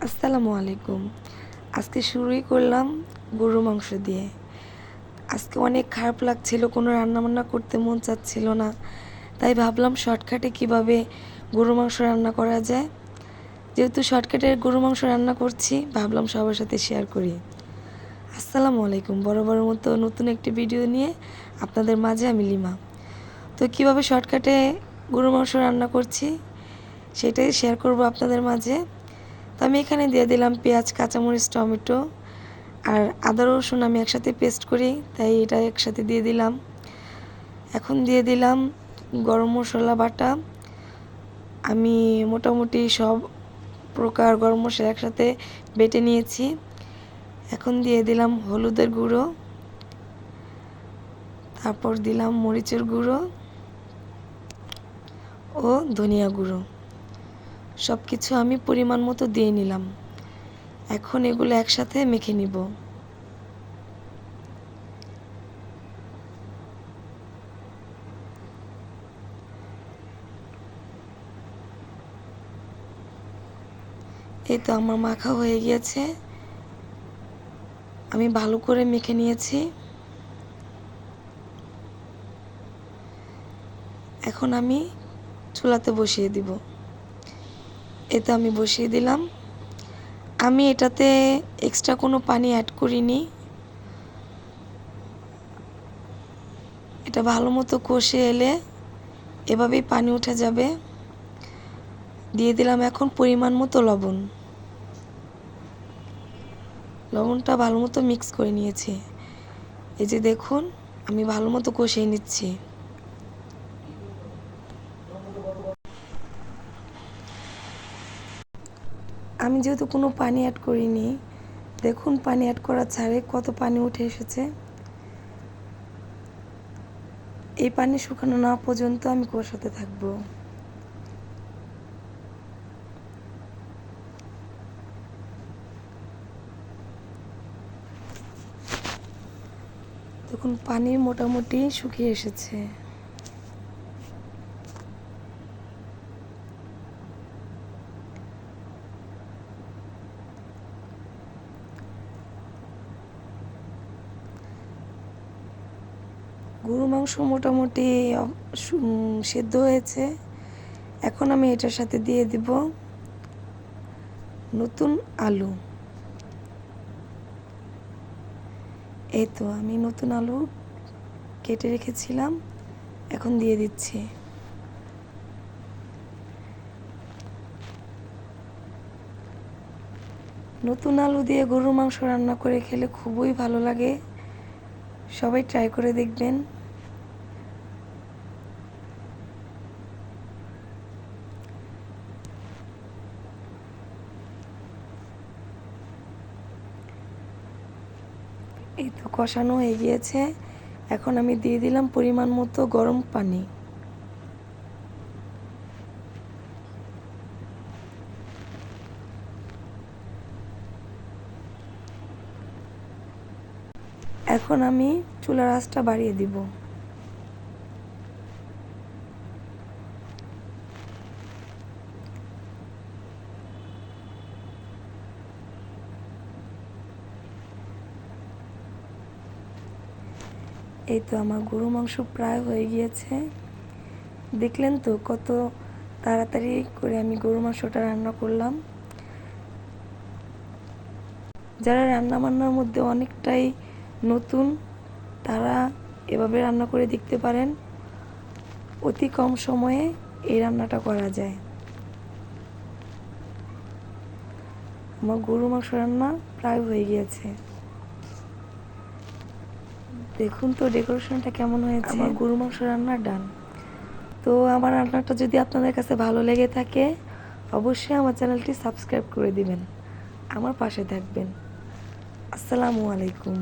আসসালামু আলাইকুম। আজকে শুরুই করলাম গরুর মাংস দিয়ে। আজকে অনেক খারাপ লাগছিল, কোনো রান্নাবান্না করতে মন চাচ্ছিল না। তাই ভাবলাম শর্টকাটে কিভাবে গরুর মাংস রান্না করা যায়। যেহেতু শর্টকাটে গরুর মাংস রান্না করছি, ভাবলাম সবার সাথে শেয়ার করি। আসসালামু আলাইকুম। বরাবরের মতো নতুন একটি ভিডিও নিয়ে আপনাদের মাঝে আমি লিমা। তো কিভাবে শর্টকাটে গরুর মাংস রান্না করছি সেটাই শেয়ার করব আপনাদের মাঝে। তো আমি এখানে দিয়ে দিলাম পেঁয়াজ, কাঁচামরিচ, টমেটো আর আদা রসুন আমি একসাথে পেস্ট করি, তাই এটা একসাথে দিয়ে দিলাম। এখন দিয়ে দিলাম গরম মশলা বাটা। আমি মোটামুটি সব প্রকার গরম মশলা একসাথে বেটে নিয়েছি। এখন দিয়ে দিলাম হলুদের গুঁড়ো, তারপর দিলাম মরিচের গুঁড়ো ও ধনিয়া গুঁড়ো। সব কিছু আমি পরিমাণ মতো দিয়ে নিলাম। এখন এগুলো একসাথে মেখে নিব। এই তো আমার মাখা হয়ে গিয়েছে, আমি ভালো করে মেখে নিয়েছি। এখন আমি চুলাতে বসিয়ে দিব। এই তো আমি বসিয়ে দিলাম। আমি এটাতে এক্সট্রা কোনো পানি অ্যাড করিনি। এটা ভালো মতো কষে এলে এভাবেই পানি উঠে যাবে। দিয়ে দিলাম এখন পরিমাণ মতো লবণ। লবণটা ভালো মতো মিক্স করে নিয়েছি। এই যে দেখুন, আমি ভালো মতো কষিয়ে নিচ্ছি। আমি যেহেতু কোনো পানি অ্যাড করিনি, দেখুন পানি অ্যাড করার ছাড়ে কত পানি উঠে এসেছে। এই পানি শুকানো না পর্যন্ত আমি কষাতে থাকবো। দেখুন পানি মোটামুটি শুকিয়ে এসেছে। গরু মাংস মোটামুটি সেদ্ধ হয়েছে। এখন আমি এটার সাথে দিয়ে দিব নতুন আলু। এই তো আমি নতুন আলু কেটে রেখেছিলাম, এখন দিয়ে দিচ্ছি। নতুন আলু দিয়ে গরুর মাংস রান্না করে খেলে খুবই ভালো লাগে। সবাই ট্রাই করে দেখবেন। এই তো কষানো হয়ে গিয়েছে। এখন আমি দিয়ে দিলাম পরিমাণ মতো গরম পানি। এখন আমি চুলার আঁচটা বাড়িয়ে দিব। এই তো আমার গরু মাংস প্রায় হয়ে গিয়েছে। দেখলেন তো কত তাড়াতাড়ি করে আমি গরু মাংসটা রান্না করলাম। যারা রান্না বান্নার মধ্যে অনেকটাই নতুন, তারা এভাবে রান্না করে দেখতে পারেন। অতি কম সময়ে এই রান্নাটা করা যায়। আমার গরু মাংস রান্না প্রায় হয়ে গিয়েছে। দেখুন তো ডেকোরেশনটা কেমন হয়েছে। আমার গরু মাংস রান্না ডান। তো আমার রান্নাটা যদি আপনাদের কাছে ভালো লেগে থাকে, অবশ্যই আমার চ্যানেলটি সাবস্ক্রাইব করে দিবেন, আমার পাশে থাকবেন। আসসালামু আলাইকুম।